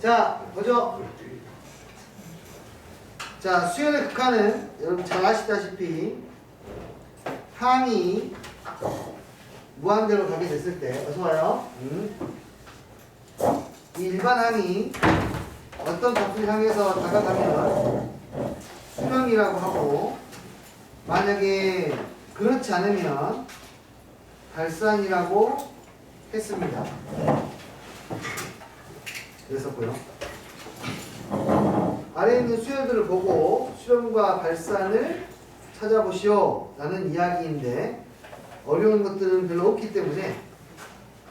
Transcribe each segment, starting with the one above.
자, 보죠. 자, 수열의 극한은 여러분 잘 아시다시피 항이 무한대로 가게 됐을 때, 어서와요. 이 일반 항이 어떤 값을 향해서 다가가면 수렴이라고 하고, 만약에 그렇지 않으면 발산이라고 했습니다. 그랬었고요. 아래에 있는 수열들을 보고 수렴과 발산을 찾아보시오 라는 이야기인데, 어려운 것들은 별로 없기 때문에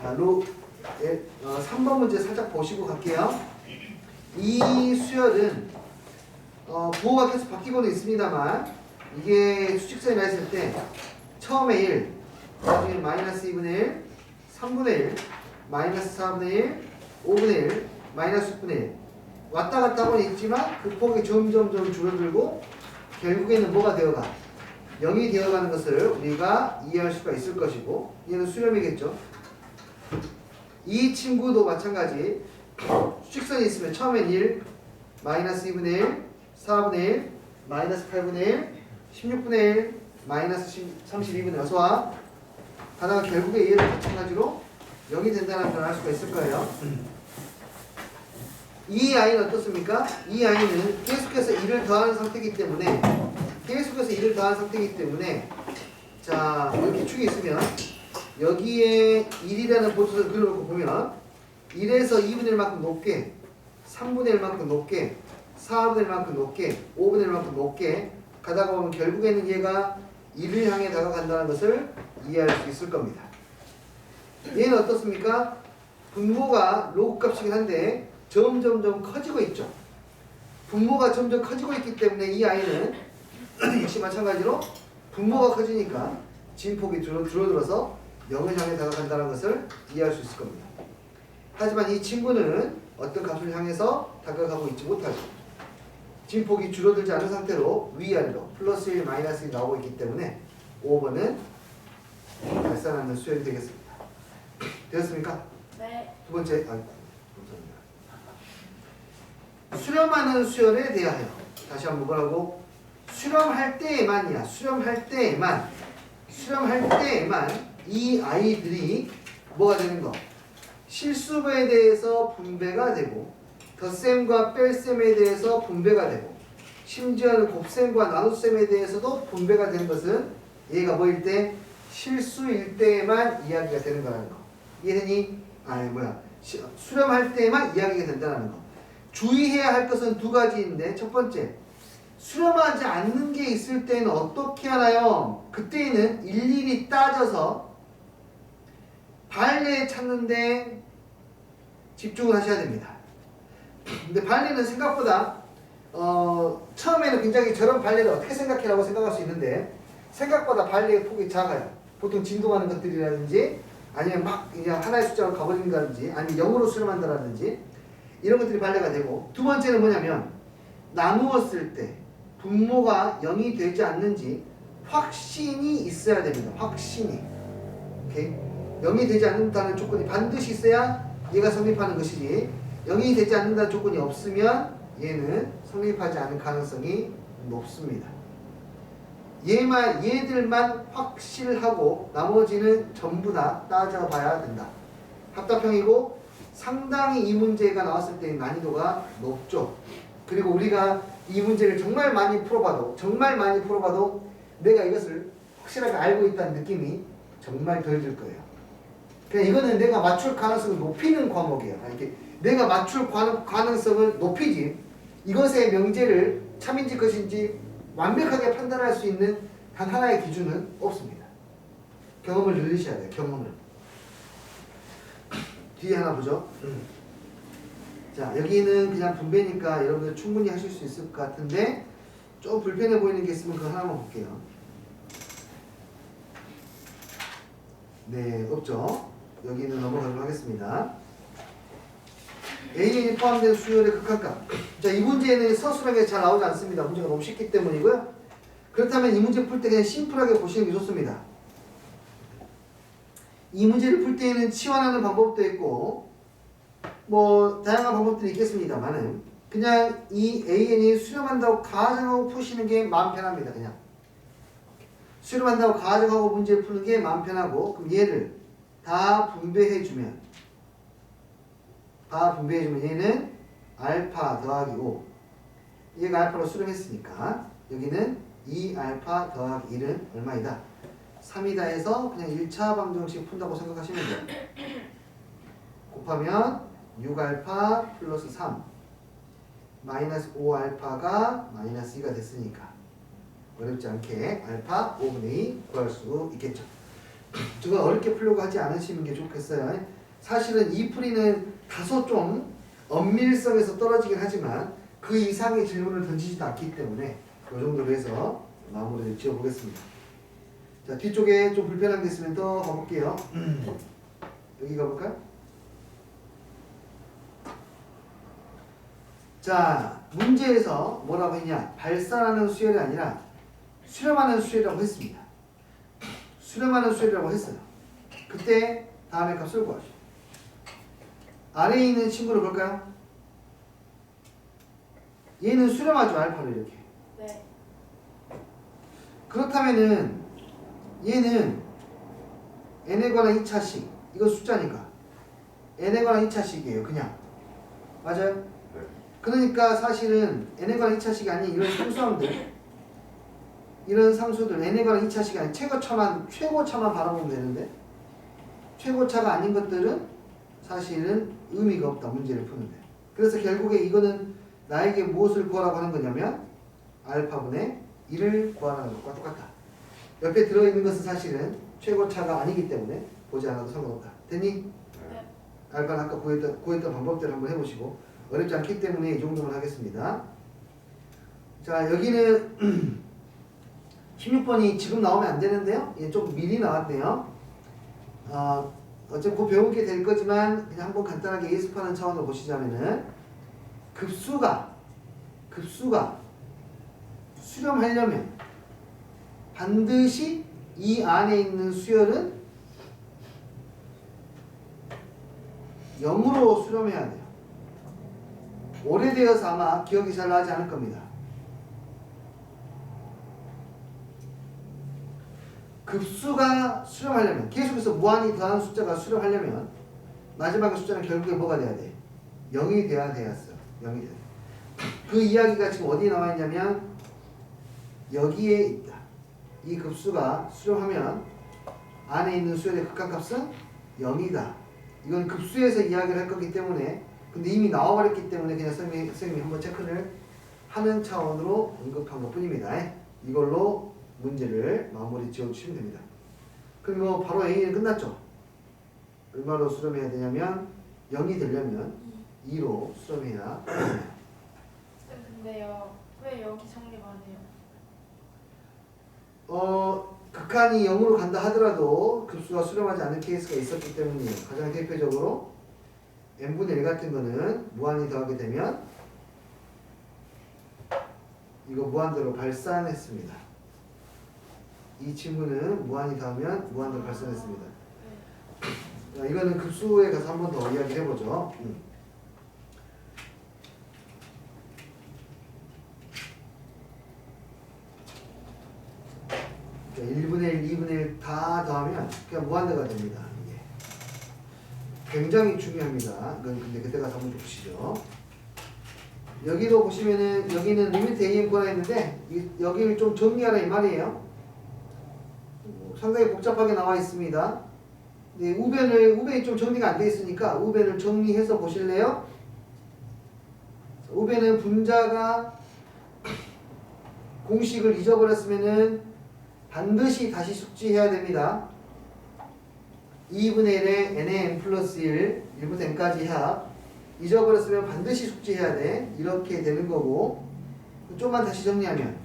3번 문제 살짝 보시고 갈게요. 이 수열은 부호가 계속 바뀌고는 있습니다만, 이게 수직선에 나 있을 때 처음에 1, 나중에 마이너스 2분의 1, 3분의 1, 마이너스 4분의 1, 5분의 1, 마이너스 6분의 1 왔다 갔다 하고는 있지만 그 폭이 점점 줄어들고 결국에는 뭐가 되어가? 0이 되어가는 것을 우리가 이해할 수가 있을 것이고, 얘는 수렴이겠죠. 이 친구도 마찬가지. 수직선이 있으면 처음엔 1, 마이너스 2분의 1, 4분의 1, 마이너스 8분의 1, 16분의 1, 마이너스 32분의 1 어서와. 하다가 결국에 얘를 마찬가지로 0이 된다는 걸 알 수가 있을 거예요. 이 아이는 어떻습니까? 이 아이는 계속해서 1을 더하는 상태이기 때문에, 자, 여기 축이 있으면 여기에 1이라는 보수를 그려놓고 보면 1에서 2분의 1만큼 높게, 3분의 1만큼 높게, 4분의 1만큼 높게, 5분의 1만큼 높게 가다가 보면 결국에는 얘가 1을 향해 다가간다는 것을 이해할 수 있을 겁니다. 얘는 어떻습니까? 분모가 로그 값이긴 한데 점점 커지고 있죠. 분모가 점점 커지고 있기 때문에 이 아이는 역시 마찬가지로 분모가 커지니까 진폭이 줄어들어서 0을 향해 다가간다는 것을 이해할 수 있을 겁니다. 하지만 이 친구는 어떤 값을 향해서 다가가고 있지 못하죠. 진폭이 줄어들지 않은 상태로 위아래로 플러스 1, 마이너스 1 나오고 있기 때문에 5번은 발산하는 수열이 되겠습니다. 되었습니까? 네. 두 번째, 감사합니다. 수렴하는 수열에 대하여 다시 한번 뭐라고? 수렴할 때에만이야. 수렴할 때에만 이 아이들이 뭐가 되는 거? 실수배에 대해서 분배가 되고, 덧셈과 뺄셈에 대해서 분배가 되고, 심지어는 곱셈과 나눗셈에 대해서도 분배가 되는 것은 얘가 뭐일 때? 실수일 때에만 이야기가 되는 거라는 거. 이해되니? 수렴할 때에만 이야기가 된다는 거. 주의해야 할 것은 두 가지인데, 첫 번째, 수렴하지 않는 게 있을 때는 어떻게 하나요? 그때는 일일이 따져서 발레 찾는데 집중을 하셔야 됩니다. 근데 발레는 생각보다 처음에는 굉장히 저런 발레를 어떻게 생각해라고 생각할 수 있는데, 생각보다 발레의 폭이 작아요. 보통 진동하는 것들이라든지, 아니면 막 그냥 하나의 숫자로 가버린다든지, 아니면 0으로 수렴한다든지, 이런 것들이 발레가 되고, 두 번째는 뭐냐면 나누었을 때 분모가 0이 되지 않는지 확신이 있어야 됩니다. 확신이. 오케이? 0이 되지 않는다는 조건이 반드시 있어야 얘가 성립하는 것이지, 0이 되지 않는다는 조건이 없으면 얘는 성립하지 않을 가능성이 높습니다. 얘들만 확실하고 나머지는 전부 다 따져봐야 된다. 합답형이고 상당히 이 문제가 나왔을 때 난이도가 높죠. 그리고 우리가 이 문제를 정말 많이 풀어봐도 내가 이것을 확실하게 알고 있다는 느낌이 정말 덜 들 거예요. 그냥 이거는 내가 맞출 가능성을 높이는 과목이에요. 이렇게 내가 맞출 가능성을 높이지, 이것의 명제를 참인지 것인지 완벽하게 판단할 수 있는 단 하나의 기준은 없습니다. 경험을 늘리셔야 돼요. 경험을. 뒤에 하나 보죠. 자, 여기는 그냥 분배니까 여러분들 충분히 하실 수 있을 것 같은데, 좀 불편해 보이는 게 있으면 그거 하나만 볼게요. 네, 없죠. 여기는 넘어가도록 하겠습니다. A에 포함된 수열의 극한값. 자, 이 문제는 서술하게 잘 나오지 않습니다. 문제가 너무 쉽기 때문이고요. 그렇다면 이 문제 풀 때 그냥 심플하게 보시는 게 좋습니다. 이 문제를 풀 때에는 치환하는 방법도 있고, 뭐 다양한 방법들이 있겠습니다만은 그냥 이 AN이 수렴한다고 가정하고 푸시는 게 마음 편합니다. 그냥 수렴한다고 가정하고 문제를 푸는 게 마음 편하고 그럼 얘를 다 분배해주면 얘는 알파 더하기 5 얘가 알파로 수렴했으니까 여기는 2알파 더하기 1은 얼마이다? 3이다 해서 그냥 1차 방정식 푼다고 생각하시면 돼요. 곱하면 6알파 플러스 3 마이너스 5알파가 마이너스 2가 됐으니까 어렵지 않게 알파 5분의 2 구할 수 있겠죠. 저거 어렵게 풀려고 하지 않으시는 게 좋겠어요. 사실은 이 풀이는 다소 좀 엄밀성에서 떨어지긴 하지만 그 이상의 질문을 던지지도 않기 때문에 이 정도로 해서 마무리를 지어보겠습니다. 자, 뒤쪽에 좀 불편한 게 있으면 더 가볼게요. 여기 가볼까요? 자, 문제에서 뭐라고 했냐? 발산하는 수열이 아니라 수렴하는 수열이라고 했습니다. 수렴하는 수열이라고 했어요. 그때 다음에 값을 구하죠. 아래에 있는 친구를 볼까요? 얘는 수렴하죠. 알파를 이렇게. 네. 그렇다면은 얘는 n에 관한 2차식 이거 숫자니까 n에 관한 2차식이에요. 그냥. 맞아요? 네. 그러니까 사실은 n에 관한 2차식이 아닌 이런 상수들 n에 관한 2차식이 아닌 최고차만 바라보면 되는데 최고차가 아닌 것들은 사실은 의미가 없다. 문제를 푸는데. 그래서 결국에 이거는 나에게 무엇을 구하라고 하는 거냐면 알파분의 1을 구하라는 것과 똑같다. 옆에 들어있는 것은 사실은 최고차가 아니기 때문에 보지 않아도 상관없다. 됐니? 네. 알파는 아까 구했던 방법대로 한번 해보시고 어렵지 않기 때문에 이 정도만 하겠습니다. 자, 여기는 16번이 지금 나오면 안 되는데요. 예, 좀 미리 나왔네요. 어차피 곧 배우게 될 거지만 그냥 한번 간단하게 예습하는 차원으로 보시자면은 급수가 수렴하려면 반드시 이 안에 있는 수열은 0으로 수렴해야 돼요. 오래되어서 아마 기억이 잘 나지 않을 겁니다. 급수가 수렴하려면 계속해서 무한히 더하는 숫자가 수렴하려면 마지막의 숫자는 결국에 뭐가 돼야 돼? 0이 돼야 되었어. 0이 돼야 돼. 그 이야기가 지금 어디에 나와 있냐면 여기에 있다. 이 급수가 수렴하면 안에 있는 수열의 극한값은 0이다. 이건 급수에서 이야기를 할 거기 때문에 근데 이미 나와버렸기 때문에 그냥 선생님이 한번 체크를 하는 차원으로 언급한 것 뿐입니다. 이걸로 문제를 마무리 지어주시면 됩니다. 그리고 바로 A는 끝났죠. 얼마로 수렴해야 되냐면 0이 되려면 2로 수렴해야 근데요, 왜 여기 정리가 안 해요? 극한이 0으로 간다 하더라도 급수가 수렴하지 않는 케이스가 있었기 때문이에요. 가장 대표적으로 n분의 1 같은 거는 무한히 더하게 되면 이거 무한대로 발산했습니다. 이 친구는 무한히 더하면 무한대로 발산했습니다. 네. 자, 이거는 급수에 가서 한 번 더 이야기를 해보죠. 자, 1분의 1, 2분의 1 다 더하면 그냥 무한대가 됩니다. 이게. 굉장히 중요합니다. 이건 근데 그때 가서 한번 좀 보시죠. 여기도 보시면은 여기는 리미트 AM 구하했는데 여기를 좀 정리하라 이 말이에요. 상당히 복잡하게 나와 있습니다. 네, 우변이 좀 정리가 안 돼 있으니까 우변을 정리해서 보실래요? 우변은 분자가 공식을 잊어버렸으면은 반드시 다시 숙지해야 됩니다. 2분의 1에 n의 n 플러스 1, 1부터 n까지 합. 잊어버렸으면 반드시 숙지해야 돼. 이렇게 되는 거고. 좀만 다시 정리하면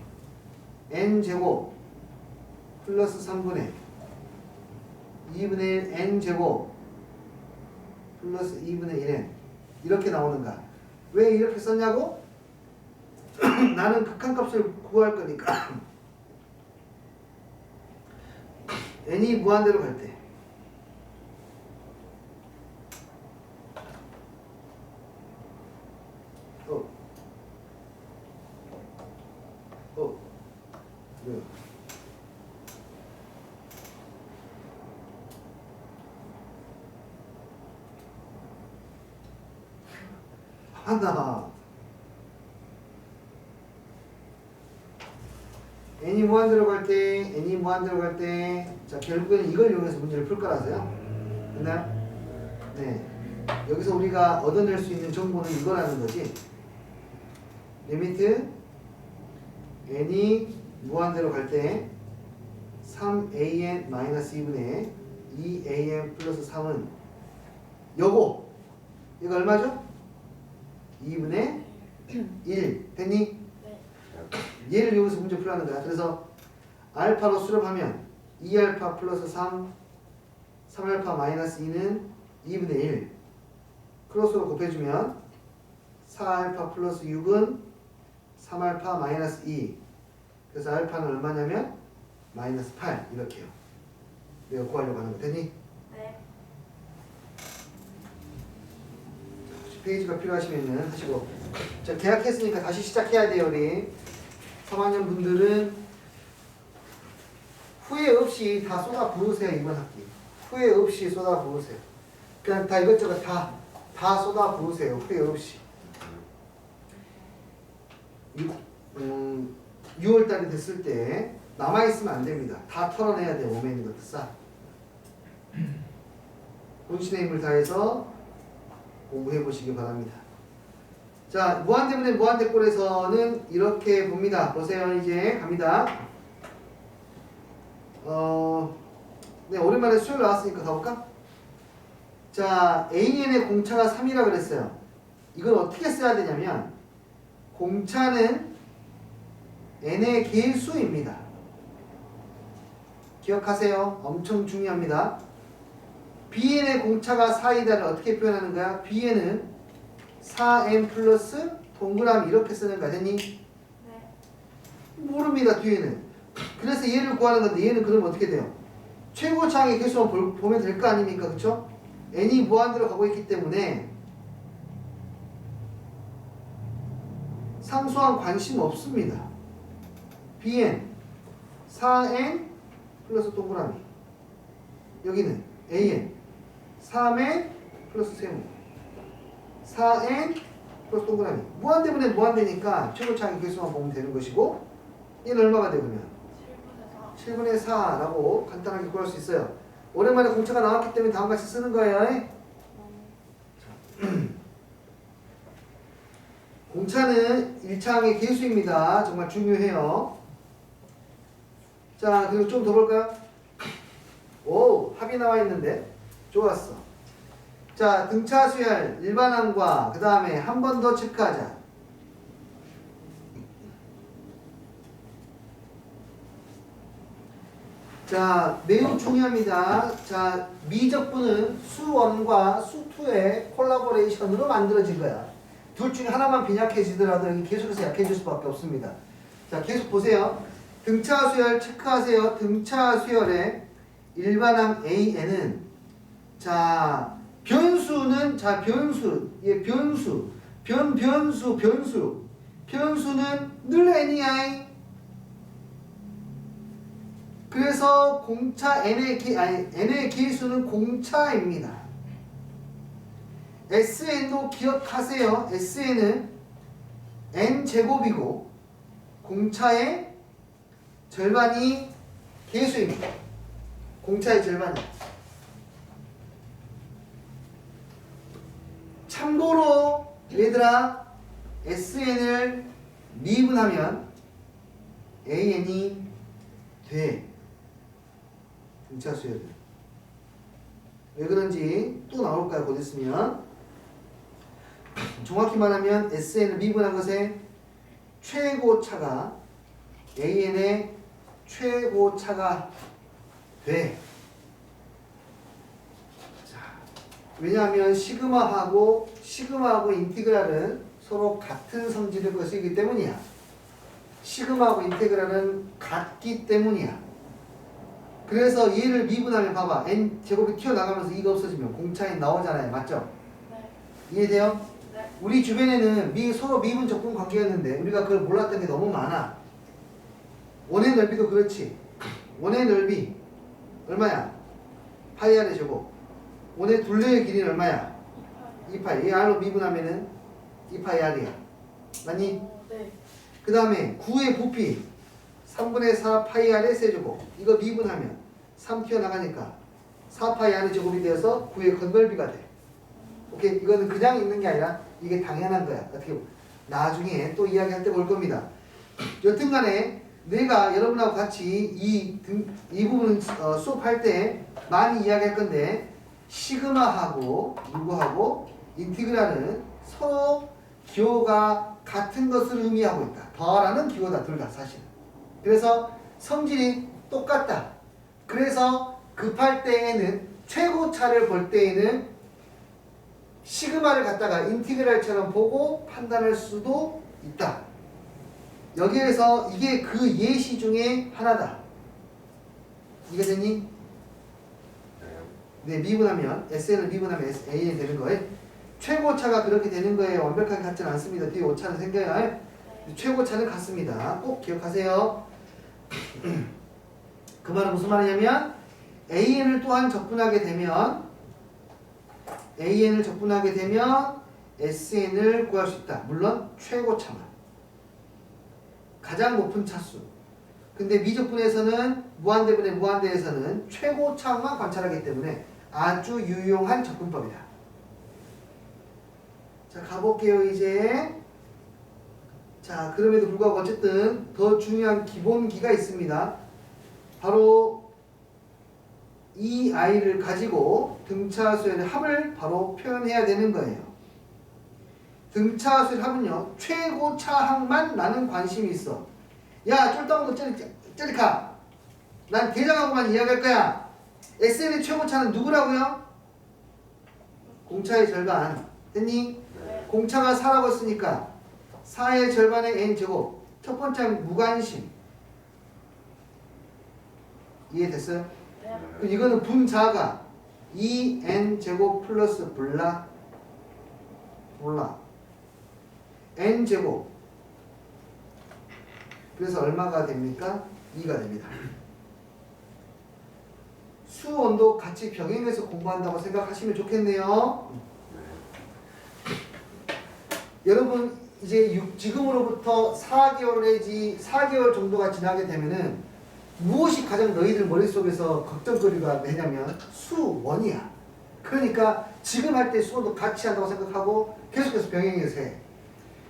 n제곱 플러스 3분의 2분의 1 n제곱 플러스 2분의 1n 이렇게 나오는가? 왜 이렇게 썼냐고? 나는 극한값을 구할 거니까 n이 무한대로 갈 때 뭐야? 하나. n이 무한 들어갈 때, n이 무한 들어갈 때, 자 결국에는 이걸 이용해서 문제를 풀 거라서요. 됐나요? 네. 여기서 우리가 얻어낼 수 있는 정보는 이거라는 거지. 리미트 n이 무한대로 갈 때 3an-2분의 2an 플러스 3은 요거 이거 얼마죠? 2분의 1 됐니? 네. 얘를 이용해서 문제 풀라는 거야. 그래서 알파로 수렴하면 2알파 플러스 3알파 마이너스 2는 2분의 1 크로스로 곱해주면 4알파 플러스 6은 3알파 마이너스 2 그래서 알파는 얼마냐면 마이너스 8 이렇게요. 내가 구하려고 하는 거 됐니? 네. 혹시 페이지가 필요하시면 하시고 자 계약했으니까 다시 시작해야 돼요. 우리 3학년 분들은 후회 없이 다 쏟아 부으세요. 이번 학기 후회 없이 쏟아 부으세요. 그냥 다 이것저것 다 쏟아 부으세요. 후회 없이 6월달이 됐을 때 남아있으면 안 됩니다. 다 털어내야 돼요. 몸에 있는 것도 싹. 본신의 힘을 다해서 공부해 보시기 바랍니다. 자, 무한대분의 무한대꼴에서는 이렇게 봅니다. 보세요. 이제 갑니다. 네, 오랜만에 수열 나왔으니까 가볼까? 자, AN의 공차가 3이라 그랬어요. 이걸 어떻게 써야 되냐면 공차는 n의 개수입니다. 기억하세요. 엄청 중요합니다. bn의 공차가 4이다를 어떻게 표현하는 거야? bn은 4n 플러스 동그라미 이렇게 쓰는 거 아니니? 네. 모릅니다. 뒤에는. 그래서 얘를 구하는 건데 얘는 그러면 어떻게 돼요? 최고차항의 개수만 보면 될 거 아닙니까? 그쵸? n이 무한대로 가고 있기 때문에 상수항 관심 없습니다. bn 4n 플러스 동그라미 여기는 an 3n 플러스 세모 4n 플러스 동그라미 무한대분의 무한대니까 최고차항의 개수만 보면 되는 것이고 얘는 얼마가 되면 7분의 4라고 간단하게 구할 수 있어요. 오랜만에 공차가 나왔기 때문에 다음같이 쓰는 거예요. 공차는 1차항의 개수입니다. 정말 중요해요. 자, 그리고 좀 더 볼까요? 오, 합이 나와 있는데 좋았어. 자, 등차 수열 일반항과 그 다음에 한 번 더 체크하자. 자, 매우 중요합니다. 자, 미적분은 수1과 수2의 콜라보레이션으로 만들어진 거야. 둘 중에 하나만 빈약해지더라도 여기 계속해서 약해질 수밖에 없습니다. 자, 계속 보세요. 등차 수열 체크하세요. 등차 수열의 일반항 AN은 자, 변수는 자, 변수. 예, 변수. 변수. 변수는 늘 n이야. 그래서 공차 n의 개수는 공차입니다. SN도 기억하세요. SN은 n제곱이고 공차의 절반이 개수입니다. 공차의 절반이. 참고로 얘들아 SN을 미분하면 AN이 돼. 등차 수열은. 왜 그런지 또 나올 거야. 곧 있으면. 정확히 말하면 SN을 미분한 것의 최고차가 AN의 최고차가 돼. 자, 왜냐하면 시그마하고 인티그랄은 서로 같은 성질의 것이기 때문이야. 시그마하고 인테그랄은 같기 때문이야. 그래서 얘를 미분하면 봐봐. n제곱이 튀어나가면서 이가 없어지면 공차에 나오잖아요. 맞죠? 네. 이해돼요? 네. 우리 주변에는 서로 미분 적분 관계였는데 우리가 그걸 몰랐던 게 너무 많아. 원의 넓이도 그렇지. 원의 넓이 얼마야? 파이 r의 제곱. 원의 둘레의 길이는 얼마야? 2파이. 이 r로 미분하면은 2파이 r이야. 맞니? 네. 그 다음에 9의 부피 3분의 4 파이 r의 세제곱. 이거 미분하면 3 튀어나가니까 4 파이 r의 제곱이 되어서 9의 건널비가 돼. 오케이? 이거는 그냥 있는 게 아니라 이게 당연한 거야. 어떻게 보면. 나중에 또 이야기할 때 볼 겁니다. 여튼 간에 내가 여러분하고 같이 이 부분 수업할 때 많이 이야기할 건데 시그마하고 누구하고 인티그랄은 서로 기호가 같은 것을 의미하고 있다. 더라는 기호다. 둘 다 사실은. 그래서 성질이 똑같다. 그래서 급할 때에는 최고차를 볼 때에는 시그마를 갖다가 인티그랄처럼 보고 판단할 수도 있다. 여기에서 이게 그 예시 중에 하나다. 이해됐니? 네, 미분하면 SN을 미분하면 AN이 되는 거예요. 최고차가 그렇게 되는 거예요. 완벽하게 같지는 않습니다. 뒤에 오차는 생겨요. 최고차는 같습니다. 꼭 기억하세요. 그 말은 무슨 말이냐면 AN을 또한 적분하게 되면 SN을 구할 수 있다. 물론 최고차만. 가장 높은 차수. 근데 미적분에서는 무한대분의 무한대에서는 최고차만 관찰하기 때문에 아주 유용한 접근법이다. 자, 가볼게요 이제. 자, 그럼에도 불구하고 어쨌든 더 중요한 기본기가 있습니다. 바로 이 아이를 가지고 등차수의 합을 바로 표현해야 되는 거예요. 등차수의 합은요, 최고차항만 나는 관심이 있어. 야, 쫄따구도 저리 가. 난 대장하고만 이야기할 거야. SN의 최고차는 누구라고요? 공차의 절반. 됐니? 네. 공차가 4라고 했으니까 4의 절반의 n제곱. 첫 번째는 무관심. 이해됐어요? 네. 그럼 이거는 분자가 2n제곱 플러스 몰라 n제곱. 그래서 얼마가 됩니까? 2가 됩니다. 수원도 같이 병행해서 공부한다고 생각하시면 좋겠네요. 여러분 이제 지금으로부터 4개월 정도가 지나게 되면은 무엇이 가장 너희들 머릿속에서 걱정거리가 되냐면 수원이야. 그러니까 지금 할 때 수원도 같이 한다고 생각하고 계속해서 병행해서 해.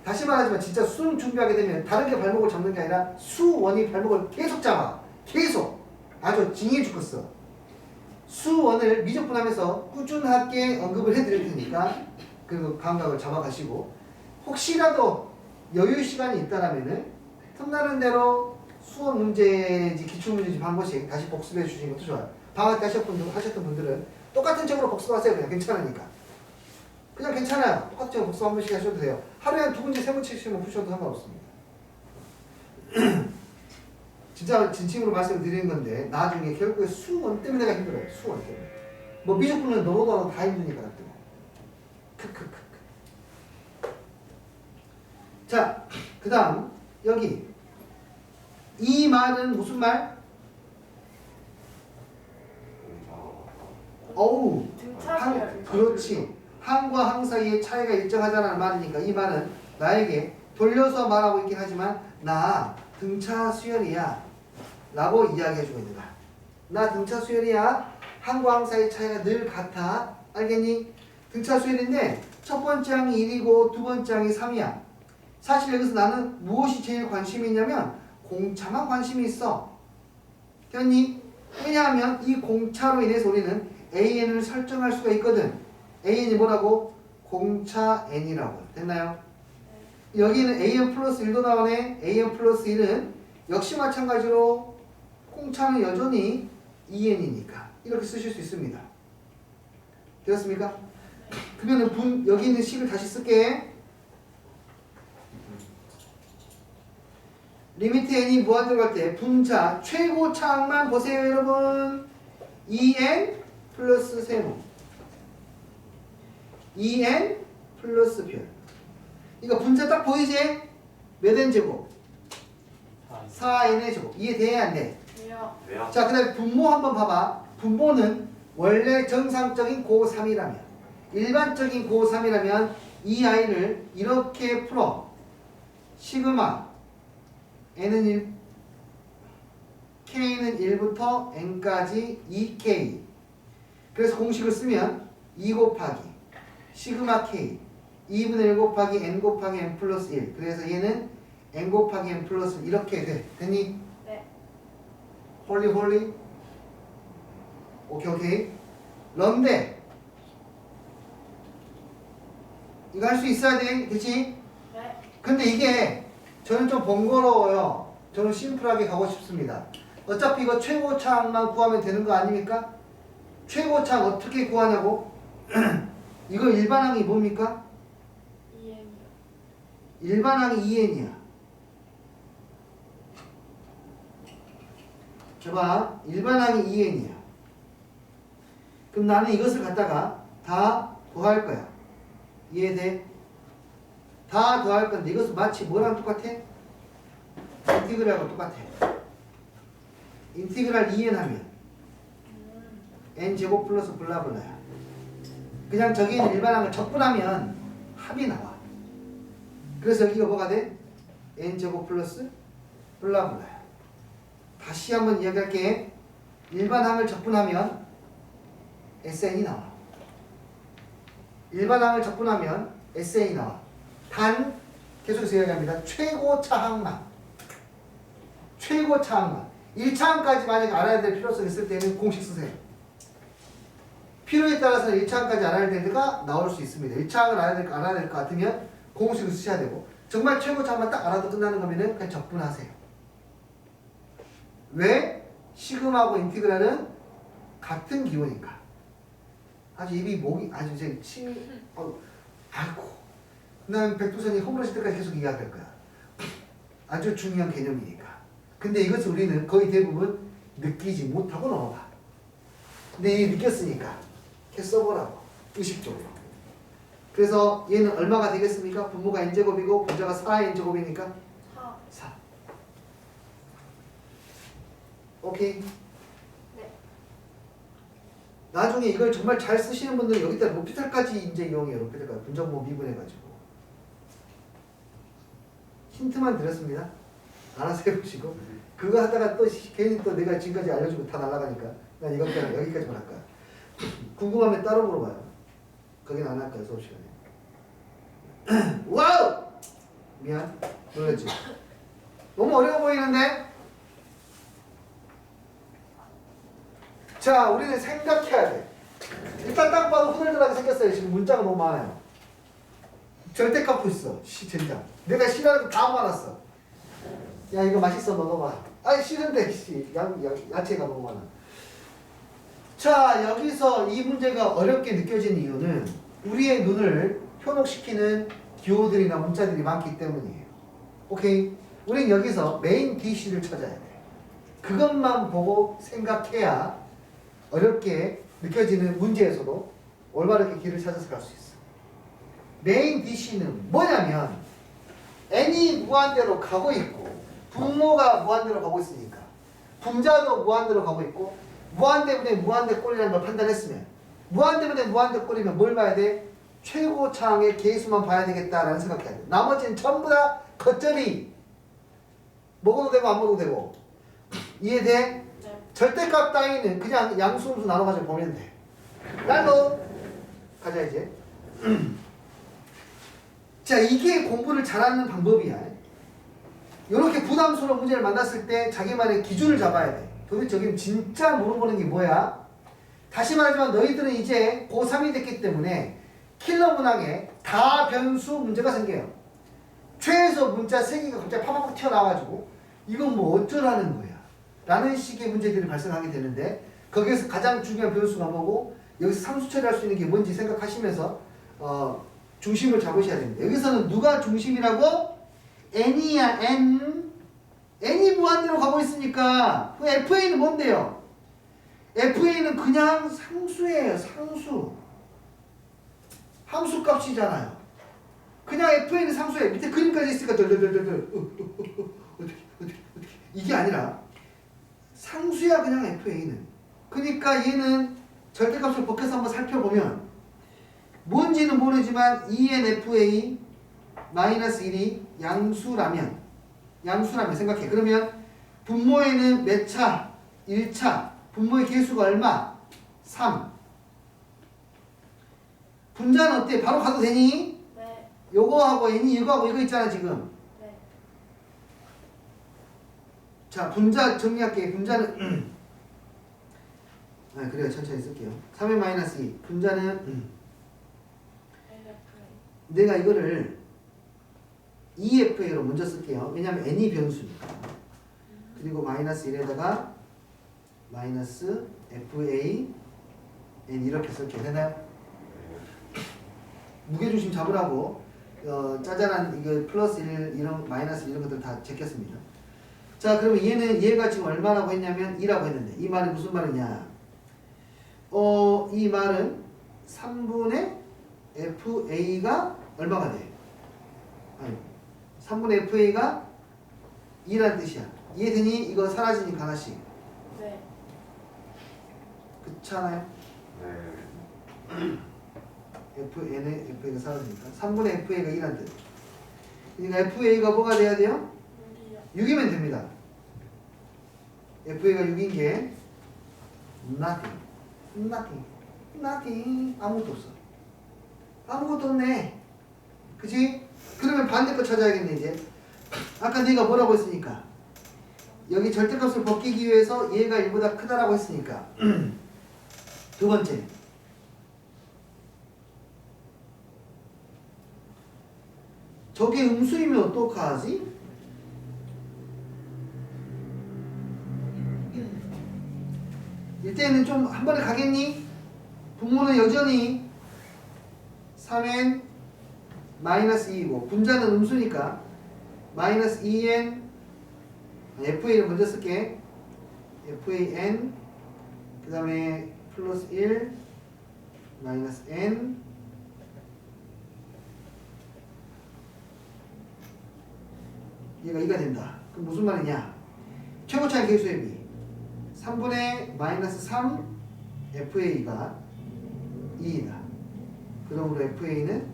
다시 말하지만 진짜 수능 준비하게 되면 다른 게 발목을 잡는 게 아니라 수원이 발목을 계속 잡아. 계속. 아주 징해 죽겠어. 수원을 미적분하면서 꾸준하게 언급을 해드릴 테니까 그리고 감각을 잡아가시고 혹시라도 여유 시간이 있다라면은 틈나는 대로 수원 문제지 기출문제지 한 번씩 다시 복습해 주시는 것도 좋아요. 방학 때 하셨던 분들은 똑같은 책으로 복습하세요. 그냥 괜찮으니까. 그냥 괜찮아요. 똑같은 책으로 복습 한 번씩 하셔도 돼요. 하루에 한 2문제 3문제씩만 푸셔도 상관없습니다. 진짜 진심으로 말씀을 드리는 건데 나중에 결국에 수원 때문에 내가 힘들어요. 수원 때문에. 뭐 미적분은 너도 다 힘드니까. 크크크크. 자, 그 다음 여기 이 말은 무슨 말? 어우, 등차수열. 그렇지. 항과 항 사이의 차이가 일정하다는 말이니까 이 말은 나에게 돌려서 말하고 있긴 하지만 나 등차 수열이야 라고 이야기해주고 있는 거야. 나 등차 수열이야. 항과 항 사이의 차이가 늘 같아. 알겠니? 등차 수열인데 첫 번째 항이 1이고 두 번째 항이 3이야. 사실 여기서 나는 무엇이 제일 관심이 있냐면 공차만 관심이 있어. 됐니? 왜냐하면 이 공차로 인해서 우리는 AN을 설정할 수가 있거든. AN이 뭐라고? 공차 N이라고. 됐나요? 여기는 AN 플러스 1도 나오네. AN 플러스 1은 역시 마찬가지로 공차는 여전히 EN이니까 이렇게 쓰실 수 있습니다. 되었습니까? 그러면 여기 있는 식을 다시 쓸게. 리미트 n이 무한대로 갈 때 분자 최고차항만 보세요 여러분. 2n 플러스 세모 2n 플러스 별. 이거 분자 딱 보이지? 몇 n 제곱? 4n의 제곱. 이해돼야 안 돼? 왜요? 왜요? 자, 그 다음에 분모 한번 봐봐. 분모는 원래 정상적인 고3이라면, 일반적인 고3이라면 이 아이를 이렇게 풀어. 시그마 n은 1, k는 1부터 n까지 2k. 그래서 공식을 쓰면 2 곱하기 시그마 k 2분의 1 곱하기 n 곱하기 n 플러스 1. 그래서 얘는 n 곱하기 n 플러스 1 이렇게 돼. 됐니? 네. 홀리 오케이 런데 이거 할 수 있어야 돼. 그치? 네. 근데 이게 저는 좀 번거로워요. 저는 심플하게 가고 싶습니다. 어차피 이거 최고차항만 구하면 되는 거 아닙니까? 최고차항 어떻게 구하냐고? 이거 일반항이 뭡니까? 2N이요. 일반항이 2n이야. 봐봐. 일반항이 2n이야. 그럼 나는 이것을 갖다가 다 더할 거야. 이해돼? 다 더할 건데 이것은 마치 뭐랑 똑같아? 인티그랄하고 똑같아. 인티그랄 2n 하면 n제곱 플러스 블라블라야. 그냥 저기는 일반항을 적분하면 합이 나와. 그래서 여기가 뭐가 돼? n제곱 플러스 블라블라야. 다시 한번 이야기할게. 일반항을 적분하면 SN이 나와. 일반항을 적분하면 SN이 나와. 단 계속해서 이야기합니다. 최고차항만. 최고차항만. 1차항까지 만약에 알아야 될 필요성이 있을 때는 공식 쓰세요. 필요에 따라서 1차항까지 알아야 될 때가 나올 수 있습니다. 1차항을 알아야 될 것 같으면 공식을 쓰셔야 되고, 정말 최고차항만 딱 알아도 끝나는 거면은 그냥 적분하세요. 왜? 시그마하고 인티그랄은 같은 기호니까. 아주 입이 목이 아주 이제 아이고. 난 백두산이 허물어질 때까지 계속 이야기할 거야. 아주 중요한 개념이니까. 근데 이것을 우리는 거의 대부분 느끼지 못하고 넘어가. 근데 이게 느꼈으니까 이렇게 써보라고. 의식적으로. 그래서 얘는 얼마가 되겠습니까? 분모가 n제곱이고 분자가 4n제곱이니까 4. 4. 오케이. 네. 나중에 이걸 정말 잘 쓰시는 분들은 여기다 로피탈까지 이제 이용해요. 로피탈까지 분정모 미분해가지고. 힌트만 드렸습니다. 알아서 해보시고. 그거 하다가 또 괜히 또 내가 지금까지 알려주고 다 날아가니까 난 이것 때문에 여기까지만 할 거야. 궁금하면 따로 물어봐요. 거긴 안 할 거야, 수업 시간에. 와우! 미안. 놀랬지? 너무 어려워 보이는데? 자, 우리는 생각해야 돼. 일단 딱 봐도 후덜덜하게 생겼어요. 지금 문자가 너무 많아요. 절대값도 있어. 젠장. 내가 싫어하는 거 다 모아놨어. 야, 이거 맛있어. 먹어봐. 아니, 싫은데, 야채가 너무 많아. 자, 여기서 이 문제가 어렵게 느껴지는 이유는 우리의 눈을 현혹시키는 기호들이나 문자들이 많기 때문이에요. 오케이? 우린 여기서 메인 DC를 찾아야 돼. 그것만 보고 생각해야 어렵게 느껴지는 문제에서도 올바르게 길을 찾아서 갈 수 있어. 메인 DC는 뭐냐면 n이 무한대로 가고 있고 분모가 무한대로 가고 있으니까 분자도 무한대로 가고 있고 무한대분의 무한대꼴이라는 걸 판단했으면 무한대분의 무한대꼴이면 뭘 봐야 돼? 최고차항의 개수만 봐야 되겠다라는 생각해야 돼. 나머지는 전부 다 겉절이 먹어도 되고 안 먹어도 되고. 이해돼? 네. 절대값 따위는 그냥 양수음수 나눠가지고 보면 돼. 날로 가자 이제. 자, 이게 공부를 잘하는 방법이야. 이렇게 부담스러운 문제를 만났을 때 자기만의 기준을 잡아야 돼. 도대체 여기는 진짜 물어보는 게 뭐야? 다시 말하지만 너희들은 이제 고3이 됐기 때문에 킬러 문항에 다변수 문제가 생겨요. 최소 문자 3개가 갑자기 파박팍 튀어나와가지고 이건 뭐 어쩌라는 거야 라는 식의 문제들이 발생하게 되는데, 거기에서 가장 중요한 변수가 뭐고 여기서 상수 처리할 수 있는 게 뭔지 생각하시면서 중심을 잡으셔야 됩니다. 여기서는 누가 중심이라고? n이야. n이 무한대로 가고 있으니까 그 FA는 뭔데요? FA는 그냥 상수예요. 상수. 함수값이잖아요. 그냥 FA는 상수예요. 밑에 그림까지 있으니까 덜덜덜덜 어떻게 이게 아니라 상수야 그냥 FA는. 그러니까 얘는 절대값을 벗겨서 한번 살펴보면 뭔지는 모르지만 ENFA 마이너스 1이 양수라면 생각해. 그러면 분모에는 몇 차? 1차. 분모의 개수가 얼마? 3. 분자는 어때? 바로 가도 되니? 네. 요거하고 n이 이거하고 이거 있잖아 지금. 네. 자, 분자 정리할게. 분자는 아, 그래요. 천천히 쓸게요. 3의 마이너스 2. 분자는 LFA. 내가 이거를 EFA로 먼저 쓸게요. 왜냐면 n이 변수니까. 그리고 마이너스 1에다가 마이너스 FA n 이렇게 쓸게요. 되나요? 무게중심 잡으라고 짜잘한 이거 플러스 1 이런 마이너스 이런 것들 다 제꼈습니다. 자, 그러면 얘가 지금 얼마라고 했냐면 2라고 했는데 이 말이 무슨 말이냐? 이 말은 3분의 FA가 얼마가 돼? 아니, 3분의 FA가 2라는 뜻이야. 이해되니? 이거 사라지니까 하나씩. 네. 그렇잖아요? 네. FN의 FA가 사라지니까 3분의 FA가 2라는 뜻. 그러니까 FA가 뭐가 돼야 돼요? 6이요. 6이면 됩니다. FA가 6인 게 nothing 아무것도 없어. 아무것도 없네. 그치? 그러면 반대 거 찾아야겠네 이제. 아까 네가 뭐라고 했으니까 여기 절대값을 벗기기 위해서 얘가 1보다 크다라고 했으니까 두 번째 저게 음수이면 어떡하지? 이때는 좀 한 번에 가겠니? 분모는 여전히 3n 마이너스 2이고 분자는 음수니까 마이너스 2n FA를 먼저 쓸게. FAN 그 다음에 플러스 1 마이너스 n 얘가 2가 된다. 그럼 무슨 말이냐? 최고차의 개수의 비 3분의 마이너스 3 FA가 2이다. 그러므로 FA는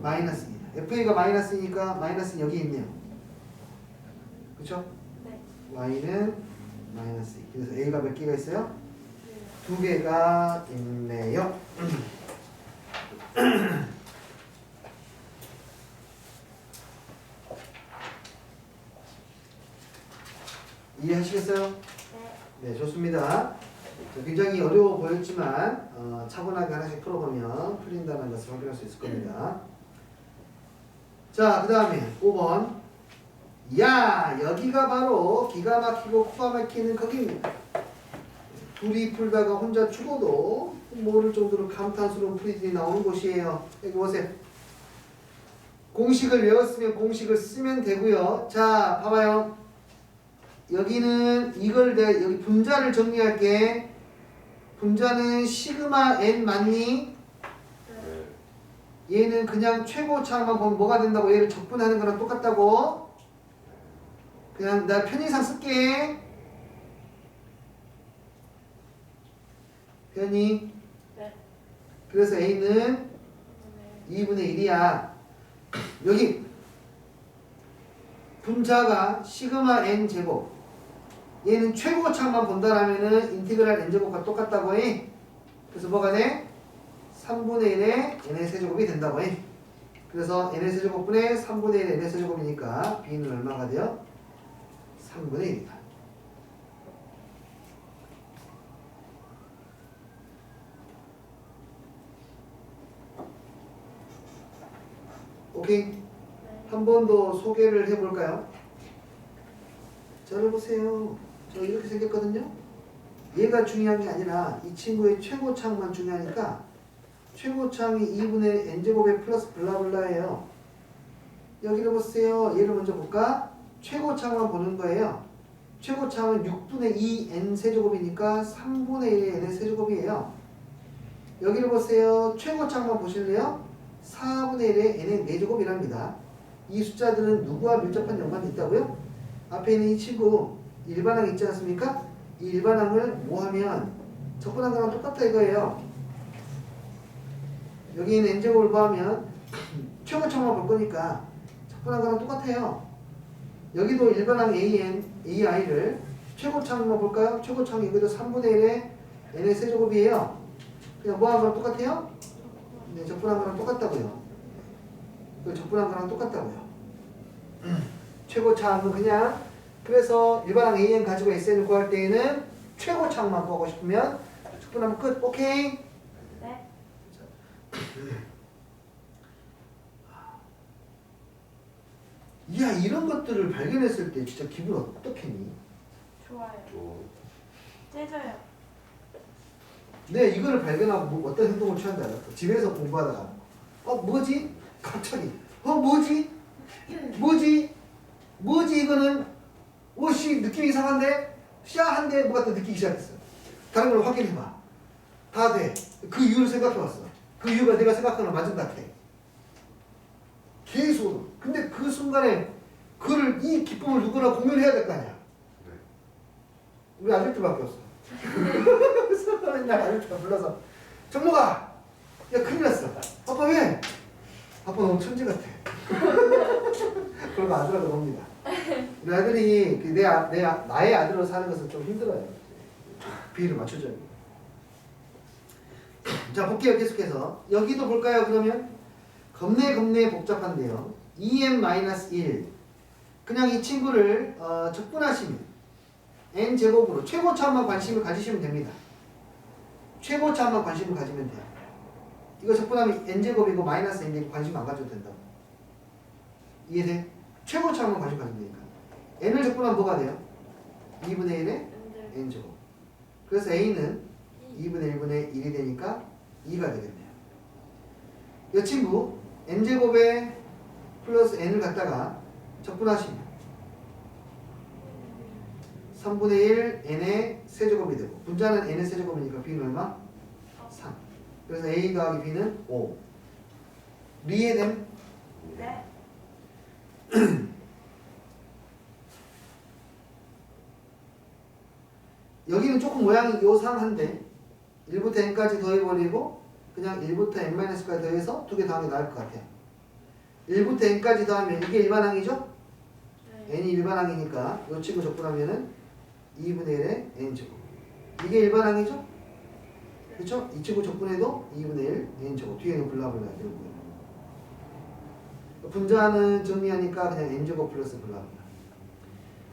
마이너스 2다. FA가 마이너스니까 마이너스는 여기 있네요. 그쵸? 네. Y는 마이너스 2. 그래서 A가 몇 개가 있어요? 네. 2개가 있네요. 이해하시겠어요? 네. 네, 좋습니다. 자, 굉장히 어려워 보였지만 차분하게 하나씩 풀어보면 풀린다는 것을 확인할 수 있을 겁니다. 자, 그 다음에 5번. 야, 여기가 바로 기가 막히고 코가 막히는 거기입니다. 둘이 풀다가 혼자 죽어도 모를 정도로 감탄스러운 풀이들이 나오는 곳이에요. 여기 보세요. 공식을 외웠으면 공식을 쓰면 되고요. 자, 봐봐요. 여기는 이걸 내가 여기 분자를 정리할게. 분자는 시그마 n 맞니? 네. 얘는 그냥 최고차만 보면 뭐가 된다고? 얘를 적분하는 거랑 똑같다고? 그냥 나 편의상 쓸게. 편의. 네. 그래서 a는 네. 2분의 1이야. 여기 분자가 시그마 n 제곱. 얘는 최고차만 본다라면은 인티그랄 n제곱과 똑같다고 해. 그래서 뭐가 돼? 3분의 1의 n의 세제곱이 된다고 해. 그래서 n의 세제곱분의 3분의 1의 n의 세제곱이니까 b는 얼마가 돼요? 3분의 1이다. 오케이? 네. 한 번 더 소개를 해볼까요? 저를 보세요. 저 이렇게 생겼거든요. 얘가 중요한 게 아니라 이 친구의 최고차만 중요하니까 최고차이 2분의 n제곱에 플러스 블라블라예요. 여기를 보세요. 얘를 먼저 볼까? 최고차만 보는 거예요. 최고차는 6분의 2 n 세제곱이니까 3분의 1의 n의 세제곱이에요. 여기를 보세요. 최고차만 보실래요? 4분의 1의 n의 4제곱이랍니다. 이 숫자들은 누구와 밀접한 연관이 있다고요? 앞에 있는 이 친구 일반항 있지 않습니까? 이 일반항을 뭐 하면 적분한 거랑 똑같다 이거예요. 여기 있는 n제곱을 뭐하면 최고차만 볼 거니까 적분한 거랑 똑같아요. 여기도 일반항 ai를 최고차만 볼까요? 최고차는 이것도 3분의 1의 n의 세제곱이에요. 그냥 뭐하는 거랑 똑같아요? 네, 적분한 거랑 똑같다고요. 적분한 거랑 똑같다고요. 최고차항은 그냥 그래서 일반항 AN 가지고 SN을 구할 때에는 최고차항만 구하고 싶으면 적분하면 끝. 오케이? 네. 야, 이런 것들을 발견했을 때 진짜 기분 어떻겠니? 좋아요. 또 째져요. 네, 이거를 발견하고 뭐 어떤 행동을 취한다 알았어. 집에서 공부하다가 뭐지? 갑자기 뭐지? 뭐지 이거는 오씨 느낌이 이상한데? 씨한데 뭐가 또 느끼기 시작했어. 다른 걸 확인해봐. 다 돼. 그 이유를 생각해봤어. 그 이유가 내가 생각하는 맞은 것 같아. 계속. 근데 그 순간에 그를 이 기쁨을 누구나 공유해야 될 거 아니야. 네. 우리 아들들밖에 없어. 그래서 맨날 아들들 불러서 정모가 야 큰일 났어. 아빠 왜? 아빠 너무 천재 같아. 그러고 아들하고 놉니다. 우리 아들이 나의 아들로 사는 것은 좀 힘들어요. 비율을 맞춰줘야 돼요. 자 볼게요. 계속해서 여기도 볼까요? 그러면 겁내 복잡한데요. 2n-1 그냥 이 친구를 적분하시면 n제곱으로 최고차만 관심을 가지시면 됩니다. 최고차만 관심을 가지면 돼요. 이거 적분하면 n제곱이고 마이너스 n이고 관심 안 가져도 된다고. 이해돼? 최고차만 관심 가지면 되니까. n을 적분하면 뭐가 돼요? 2분의 1의 n제곱. 그래서 a는 2분의 1분의 1이 되니까 2가 되겠네요. 이 친구 n제곱에 플러스 n을 갖다가 적분하시면 3분의 1 n의 세제곱이 되고 분자는 n의 세제곱이니까 b는 얼마? 3. 그래서 a 더하기 b는 5. 이해됨? 네. 여기는 조금 모양이 요상한데 1부터 n까지 더해버리고 그냥 1부터 n-까지 더해서 두 개 더하는 게 나을 것 같아요. 1부터 n까지 더하면 이게 일반항이죠? 네. n이 일반항이니까 이 친구 적분하면은 2분의 1의 n제곱. 이게 일반항이죠? 그렇죠? 이 친구 적분해도 2분의 1 n제곱. 뒤에는 블라블라 이런 거예요. 분자는 정리하니까 그냥 n제곱 플러스 블라블라.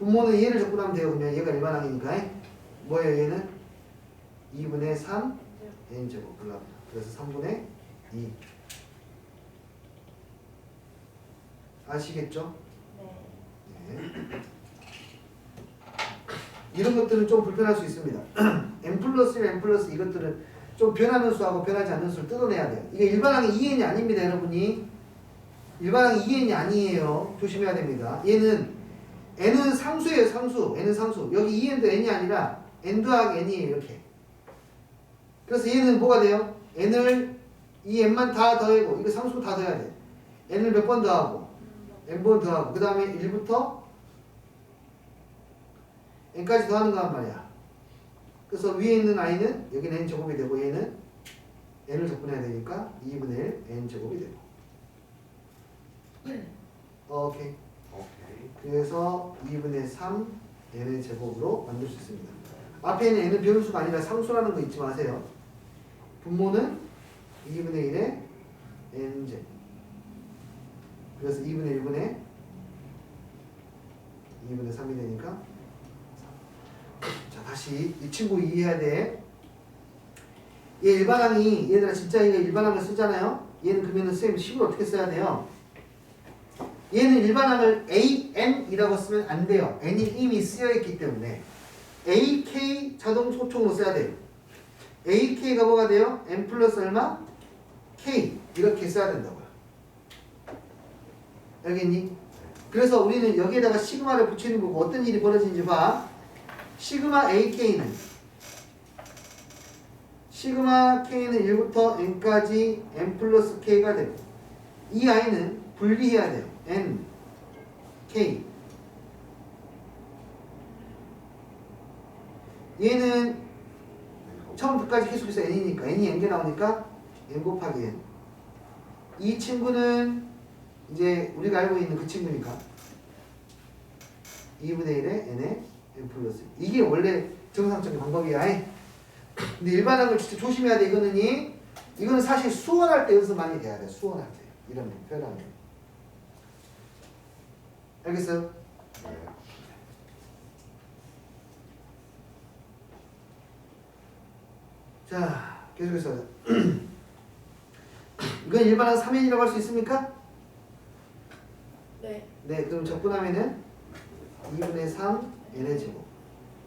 분모는 얘를 적분하면 돼요. 그러면 얘가 일반항이니까 뭐예요 얘는? 2분의 3 n제곱 블라블라. 그래서 3분의 2. 아시겠죠? 네. 네. 이런 것들은 좀 불편할 수 있습니다. n 플러스 1, n 플러스 이것들은 좀 변하는 수하고 변하지 않는 수를 뜯어내야 돼요. 이게 일반항이 2n이 아닙니다, 여러분이. 일반항이 2n이 아니에요. 조심해야 됩니다. 얘는 n은 상수예요, 상수. n은 상수. 여기 2n도 n이 아니라 n 더하기 n이에요, 이렇게. 그래서 얘는 뭐가 돼요? n을 이 n만 다 더하고 이거 상수 다 더해야 돼. n을 몇 번 더하고 n번 더하고 그 다음에 1부터 n까지 더하는 거란 말이야. 그래서 위에 있는 i는 여기는 n제곱이 되고 얘는 n을 적분해야 되니까 2분의 1 n제곱이 되고. 오케이. 오케이. 그래서 2분의 3 n의 제곱으로 만들 수 있습니다. 앞에 있는 n은 변수가 아니라 상수라는 거 잊지 마세요. 분모는 2분의 1의 n제곱. 그래서 2분의 1분의 2분의 3이 되니까 자 다시 이 친구 이해해야 돼. 얘 일반항이 얘들아 진짜 얘가 일반항을 쓰잖아요. 얘는 그러면은 쌤 식을 어떻게 써야 돼요? 얘는 일반항을 AN이라고 쓰면 안 돼요. n이 이미 쓰여있기 때문에 AK 자동 소총으로 써야 돼요. AK가 뭐가 돼요? n 플러스 얼마? K 이렇게 써야 된다고요. 알겠니? 그래서 우리는 여기에다가 시그마를 붙이는 거고 어떤 일이 벌어지는지 봐. 시그마 AK는 시그마 K는 1부터 n까지 n 플러스 K가 되고 이 i는 분리해야 돼요. n, K 얘는 처음부터까지 계속해서 n이니까 n이 n개 나오니까 n 곱하기 n. 이 친구는 이제 우리가 알고 있는 그 친구니까 2분의 1에 n에 n 플러스 1. 이게 원래 정상적인 방법이야. 근데 일반항을 진짜 조심해야 돼. 이거는 사실 수원할 때 연습 많이 해야 돼. 수원할 때 이런 표현하면. 알겠어요? 네. 자, 계속해서 이건 일반항 3n이라고 할 수 있습니까? 네. 네, 그럼 적분하면은 2분의 3 n의 제곱.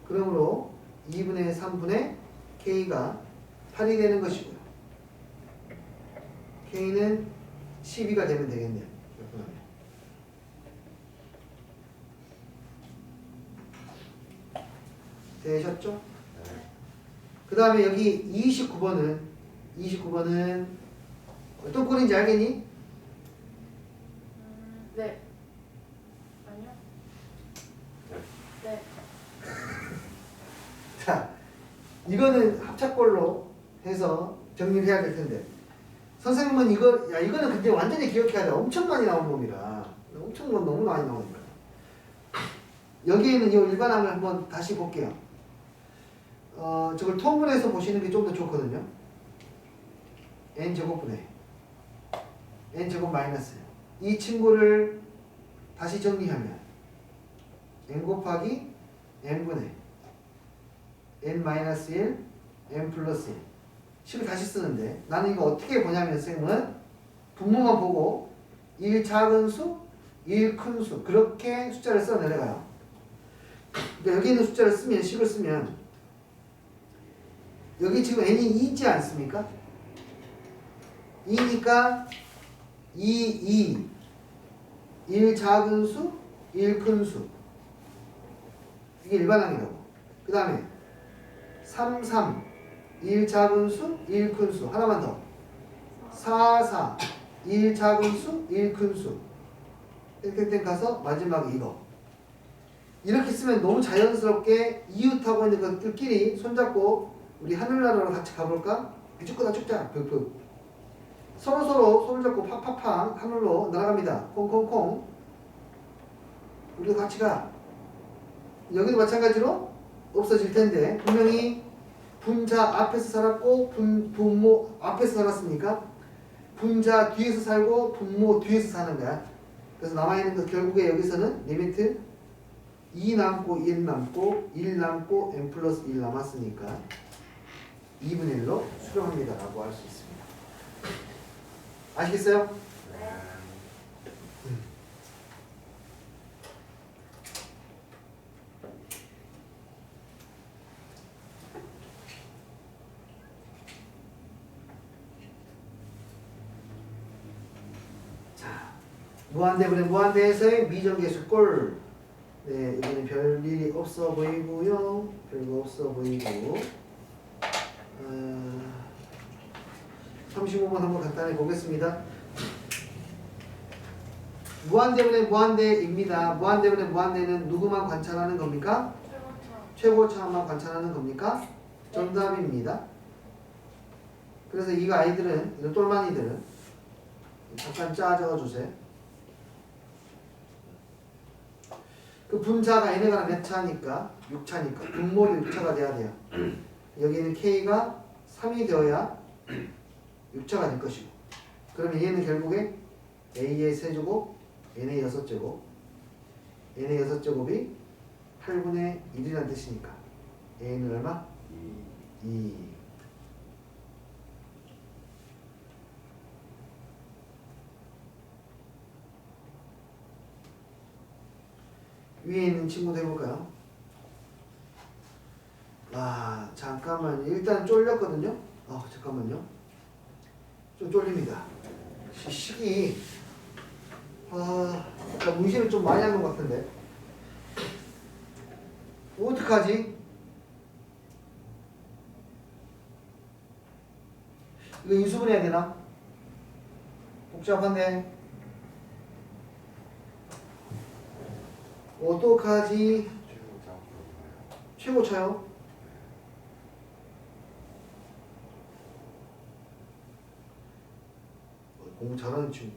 그러므로 2분의 3분의 k가 8이 되는 것이고요. k는 12가 되면 되겠네요. 적분하면. 되셨죠? 네. 그 다음에 여기 29번은 어떤 꼴인지 알겠니? 네. 아니요. 네. 자, 이거는 합작꼴로 해서 정리를 해야 될 텐데 선생님은 이거는 근데 완전히 기억해야 돼. 엄청 많이 나온 놈이라 엄청 너무 많이 나오니까 여기에는 이 일반항을 한번 다시 볼게요. 저걸 통분해서 보시는 게 좀 더 좋거든요. n제곱분의 n제곱 마이너스 이 친구를 다시 정리하면 n 곱하기 n분의 n 마이너스 1 n 플러스 1 식을 다시 쓰는데 나는 이거 어떻게 보냐면 선생님은 분모만 보고 1 작은 수, 1 큰 수 그렇게 숫자를 써 내려가요. 그러니까 여기 있는 숫자를 쓰면 식을 쓰면 여기 지금 n이 2 있지 않습니까? 2니까 2, 1 작은 수, 1 큰 수 이게 일반항이라고. 그 다음에 3, 1 작은 수, 1 큰 수 하나만 더 4, 1 작은 수, 1 큰 수 땡땡땡 가서 마지막 이거 이렇게 쓰면 너무 자연스럽게 이웃하고 있는 것들끼리 손잡고 우리 하늘나라로 같이 가볼까? 무조건 다 죽자 푹푹 서로서로 손을 잡고 팍팍팍 하늘로 날아갑니다. 콩콩콩 우리도 같이 가. 여기도 마찬가지로 없어질 텐데 분명히 분자 앞에서 살았고 분모 앞에서 살았으니까 분자 뒤에서 살고 분모 뒤에서 사는 거야. 그래서 남아있는 것 결국에 여기서는 리미트 2 남고 1 남고 1 남고 n 플러스 1 남았으니까 2분의 1로 수렴합니다 라고 할 수 있습니다. 아시겠어요? 네. 자, 무한대분의 무한대에서의 미정계수꼴. 네, 여기는 별일이 없어 보이고요. 별거 없어 보이고 35번 한번 간단히 보겠습니다. 무한대분의 무한대입니다. 무한대분의 무한대는 누구만 관찰하는 겁니까? 최고차만 관찰하는 겁니까? 정답입니다. 그래서 이 아이들은, 이런 똘마니들은 잠깐 적어주세요. 그 분자가 n에가 몇 차니까? 6차니까 분모도 6차가 돼야 돼요. 여기는 k가 3이 되어야 6차가 될 것이고 그러면 얘는 결국에 a의 세제곱 n의 6제곱 n의 6제곱이 8분의 1이라는 뜻이니까 a는 얼마? 2. 위에 있는 친구도 해볼까요? 아 잠깐만요. 일단 쫄렸거든요. 잠깐만요. 좀 쫄립니다. 식이 문신을 좀 많이 한 것 같은데 어떡하지? 이거 인수분해야 되나? 복잡한데 어떡하지? 최고 작품. 최고차요? 너무 잘하는 친구.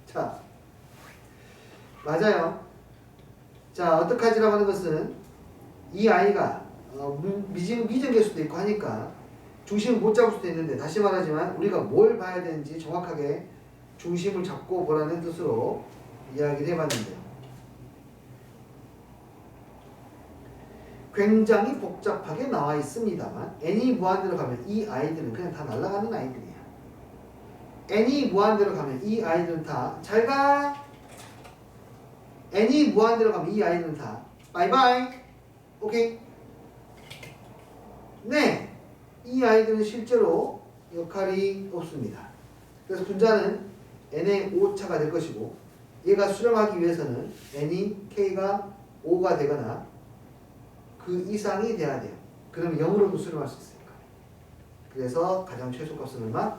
자, 맞아요. 자, 어떡하지라고 하는 것은 이 아이가 미정일 수도 있고 하니까 중심을 못 잡을 수도 있는데, 다시 말하지만 우리가 뭘 봐야 되는지 정확하게 중심을 잡고 보라는 뜻으로 이야기를 해봤는데요. 굉장히 복잡하게 나와 있습니다만 n이 무한대로 가면 이 아이들은 그냥 다 날아가는 아이들이야. n이 무한대로 가면 이 아이들은 다 잘 가. n이 무한대로 가면 이 아이들은 다 바이바이. 오케이. 네, 이 아이들은 실제로 역할이 없습니다. 그래서 분자는 n의 5차가 될 것이고, 얘가 수렴하기 위해서는 n이 k가 5가 되거나 그 이상이 돼야 돼요. 그러면 0으로도 수렴할 수 있으니까. 그래서 가장 최소값은 얼마?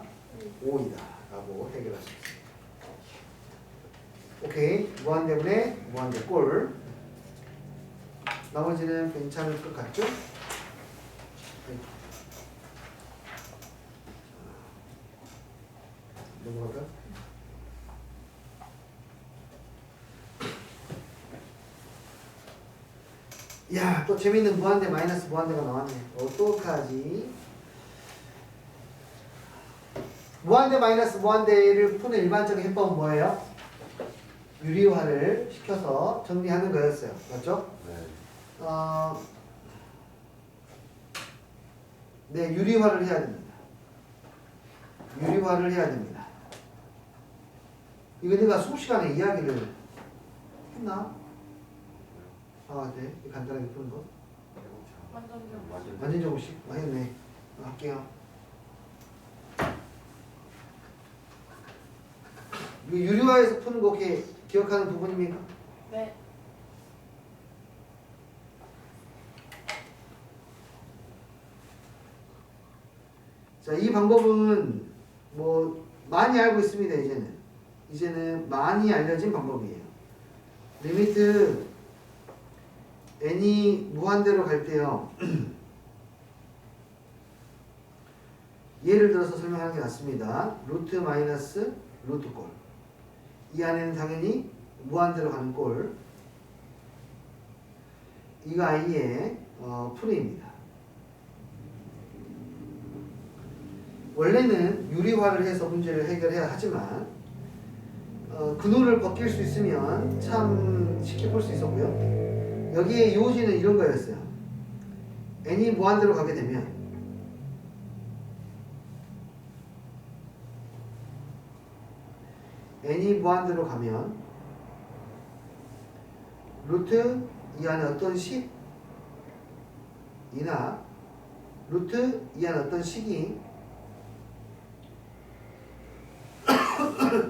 5이다 라고 해결할 수 있습니다. 오케이. 무한대분의 무한대 꼴. 나머지는 괜찮을 것 같죠? 넘어갈까요? 야, 또 재밌는 무한대 마이너스 무한대가 나왔네. 어떡하지? 무한대 마이너스 무한대를 푸는 일반적인 해법은 뭐예요? 유리화를 시켜서 정리하는 거였어요. 맞죠? 네. 네, 유리화를 해야 됩니다. 유리화를 해야 됩니다. 이거 내가 수업 시간에 이야기를 했나? 아, 네. 간단하게 푸는 거. 완전 조금씩 많이 했네. 할게요. 이거 유리화에서 푸는 거 혹시 기억하는 부분입니까? 네. 자, 이 방법은 뭐 많이 알고 있습니다. 이제는 많이 알려진 방법이에요. 리미트 n이 무한대로 갈 때요. 예를 들어서 설명하는 게 낫습니다. 루트 마이너스 루트 꼴. 이 안에는 당연히 무한대로 가는 꼴. 이가 i의 풀이입니다. 원래는 유리화를 해서 문제를 해결해야 하지만 근호를 벗길 수 있으면 참 쉽게 풀 수 있었고요. 여기에 요지는 이런 거였어요. n이 무한대로 가게 되면 n이 무한대로 가면 루트 이 안에 어떤 식이나 루트 이 안에 어떤 식이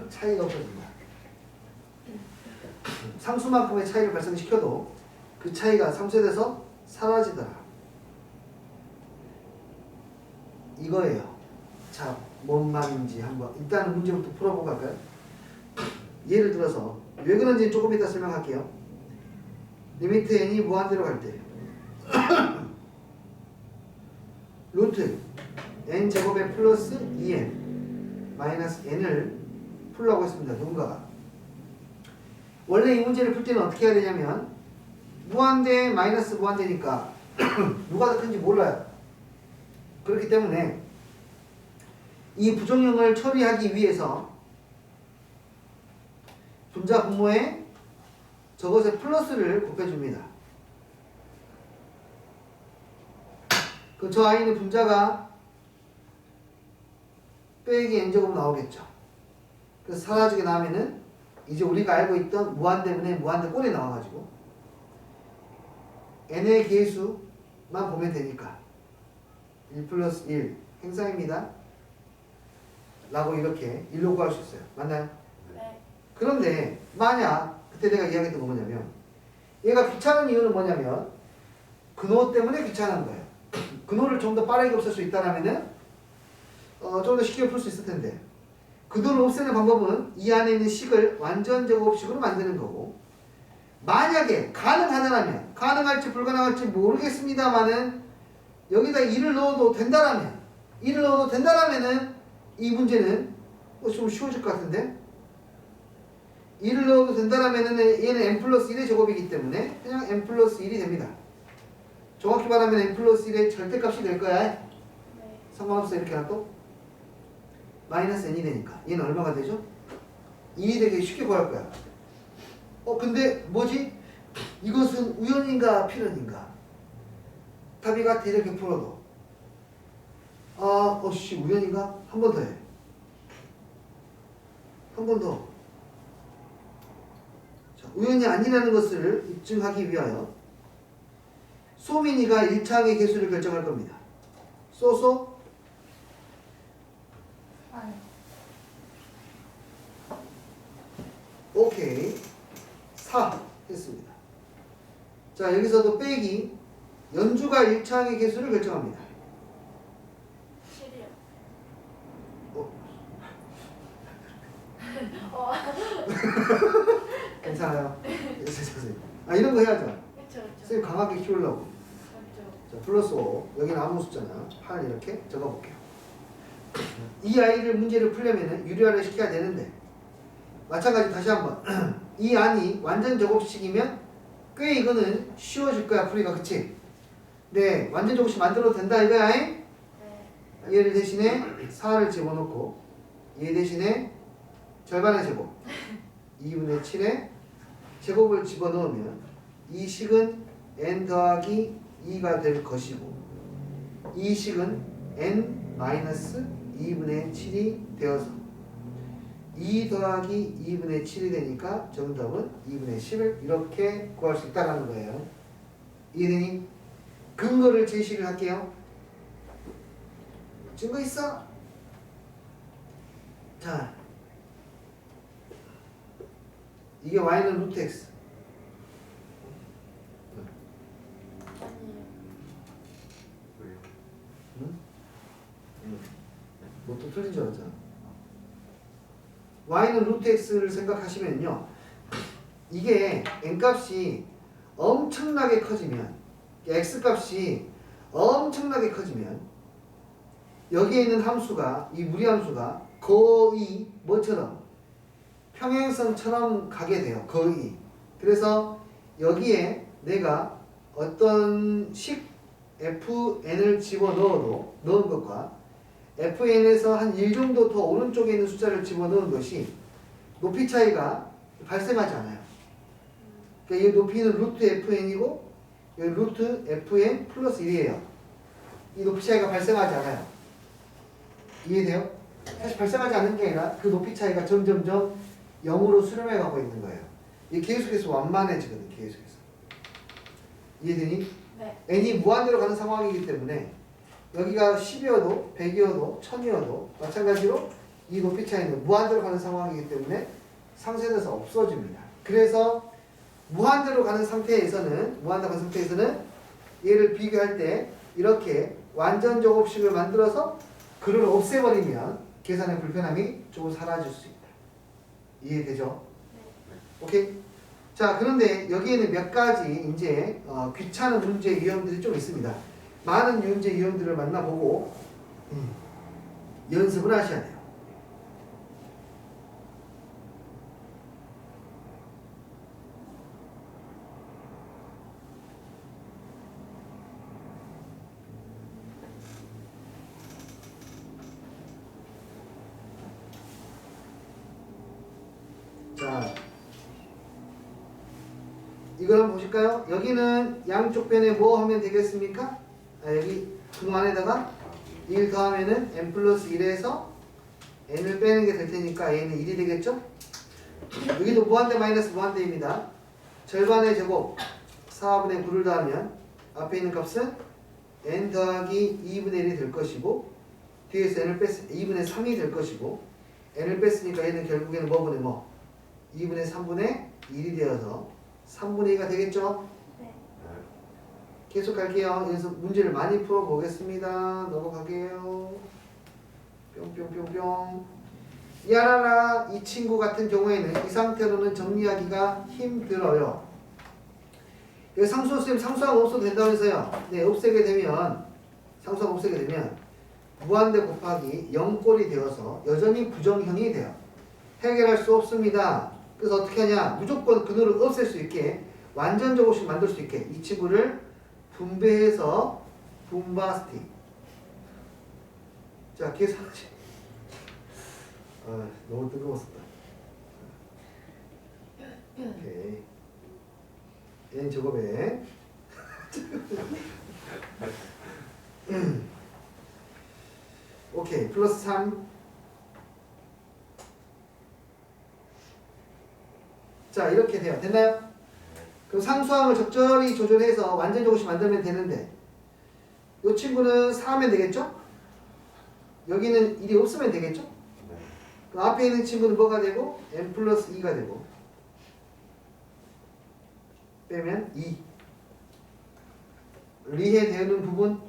차이가 없어집니다. 상수만큼의 차이를 발생시켜도 그 차이가 상쇄돼서 사라지더라. 이거예요. 자, 뭔 말인지 한번 일단 문제부터 풀어보고 갈까요? 예를 들어서 왜 그런지 조금 이따 설명할게요. 리미트 n이 무한대로 갈 때 루트 n 제곱에 플러스 2n 마이너스 n을 풀라고 했습니다. 누군가가. 원래 이 문제를 풀 때는 어떻게 해야 되냐면 무한대 마이너스 무한대니까 누가 더 큰지 몰라요. 그렇기 때문에 이 부정형을 처리하기 위해서 분자 분모에 저것에 플러스를 곱해줍니다. 그 저 i는 분자가 빼기 n제곱 나오겠죠. 그래서 사라지게 나오면은 이제 우리가 알고 있던 무한대분의 무한대 꼴이 나와가지고 n의 개수만 보면 되니까 1 플러스 1 행사입니다 라고 이렇게 1로 구할 수 있어요. 맞나요? 네. 그런데 만약 그때 내가 이야기했던 건 뭐냐면 얘가 귀찮은 이유는 뭐냐면 근호 때문에 귀찮은 거예요. 근호를 좀 더 빠르게 없앨 수 있다라면은 좀 더 쉽게 풀 수 있을 텐데 근호를 없애는 방법은 이 안에 있는 식을 완전 제곱식으로 만드는 거고, 만약에 가능하다면, 가능할지 불가능할지 모르겠습니다만은 여기다 2를 넣어도 된다라면은 이 문제는 좀 쉬워질 것 같은데 1을 넣어도 된다라면 얘는 n 플러스 1의 제곱이기 때문에 그냥 n 플러스 1이 됩니다. 정확히 말하면 n 플러스 1의 절대값이 될 거야. 네. 상관없어. 이렇게 놔도 마이너스 n이 되니까 얘는 얼마가 되죠? 2이 되게 쉽게 구할 거야. 근데 뭐지? 이것은 우연인가 필연인가? 답이 같아. 이렇게 풀어도 우연인가? 한 번 더 해. 한 번 더. 자, 우연이 아니라는 것을 입증하기 위하여 소민이가 1차항의 개수를 결정할 겁니다. 쏘 아니. 오케이. 4 했습니다. 자, 여기서도 빼기 연주가 1차항의 개수를 결정합니다. 7이요. 어, 어. 괜찮아요. 이런 거 해야죠. 그쵸. 선생님 강하게 키우려고. 맞죠. 자, 플러스 5. 여기는 아무 숫자나 8 이렇게 적어볼게요. 이 아이를 문제를 풀려면 유리화를 시켜야 되는데 마찬가지 다시 한번 이 안이 완전 제곱식이면 꽤 이거는 쉬워질 거야. 풀이가. 그치? 네, 완전 제곱식 만들어도 된다 이거야. 네. 얘를 대신에 4를 집어넣고 얘 대신에 절반의 제곱 2분의 7에 제곱을 집어넣으면 이 식은 n 더하기 2가 될 것이고 이 식은 n 마이너스 2분의 7이 되어서 2 더하기 2분의 7이 되니까 정답은 2분의 10을 이렇게 구할 수 있다는 거예요. 이해되니? 근거를 제시를 할게요. 증거 있어? 자, 이게 y는 루트 x. 아니에요. 왜요? 응? 뭐 또 틀린 줄 알았잖아. y는 루트 x를 생각하시면요. 이게 n값이 엄청나게 커지면 x값이 엄청나게 커지면 여기에 있는 함수가 이 무리함수가 거의 뭐처럼 평행선처럼 가게 돼요. 거의. 그래서 여기에 내가 어떤 식 fn을 집어넣어도 넣은 것과 fn에서 한 1 정도 더 오른쪽에 있는 숫자를 집어넣은 것이 높이 차이가 발생하지 않아요. 그러니까 이 높이는 루트 fn이고 여기 루트 fn 플러스 1이에요. 이 높이 차이가 발생하지 않아요. 이해돼요? 사실 발생하지 않는 게 아니라 그 높이 차이가 점점점 0으로 수렴해 가고 있는 거예요. 이게 계속해서 완만해지거든. 계속해서. 이해되니? 네. n이 무한대로 가는 상황이기 때문에 여기가 10이어도 100이어도 1000이어도 마찬가지로 이 높이 차이는 무한대로 가는 상황이기 때문에 상쇄돼서 없어집니다. 그래서 무한대로 가는 상태에서는 얘를 비교할 때 이렇게 완전 제곱식을 만들어서 글을 없애버리면 계산의 불편함이 조금 사라질 수 있다. 이해되죠? 오케이? 자, 그런데 여기에는 몇 가지 이제 귀찮은 문제 유형들이 좀 있습니다. 많은 문제 유형들을 만나보고 연습을 하셔야 돼요. 자, 이걸 한번 보실까요? 여기는 양쪽 변에 뭐 하면 되겠습니까? 여기 분모 안에다가 1 더하면은 n 플러스 1에서 n을 빼는 게 될 테니까 a는 1이 되겠죠? 여기도 무한대 마이너스 무한대입니다. 절반의 제곱 4분의 9를 더하면 앞에 있는 값은 n 더하기 2분의 1이 될 것이고 뒤에서 n을 뺐으니까 2분의 3이 될 것이고 n을 뺐으니까 얘는 결국에는 뭐분의 뭐? 2분의 3분의 1이 되어서 3분의 2가 되겠죠? 네. 계속 갈게요. 그래서 문제를 많이 풀어보겠습니다. 넘어가게요. 뿅뿅뿅뿅. 야라라 이 친구 같은 경우에는 이 상태로는 정리하기가 힘들어요. 여기 상수쌤 상수항 없어도 된다면서요. 네, 없애게 되면 상수항 없애게 되면 무한대 곱하기 0꼴이 되어서 여전히 부정형이 돼요. 해결할 수 없습니다. 그래서 어떻게 하냐? 무조건 근호를 없앨 수 있게 완전적으로 만들 수 있게 이 친구를 분배해서 분바스틱. 자, 계산하지. 아, 너무 뜨거웠었다. 오케이. n 제곱에 오케이. 플러스 3. 자, 이렇게 돼요. 됐나요? 그럼 상수항을 적절히 조절해서 완전적으로 만들면 되는데 이 친구는 4하면 되겠죠? 여기는 1이 없으면 되겠죠? 네. 그럼 앞에 있는 친구는 뭐가 되고 n 플러스 2가 되고 빼면 2 리해 되는 부분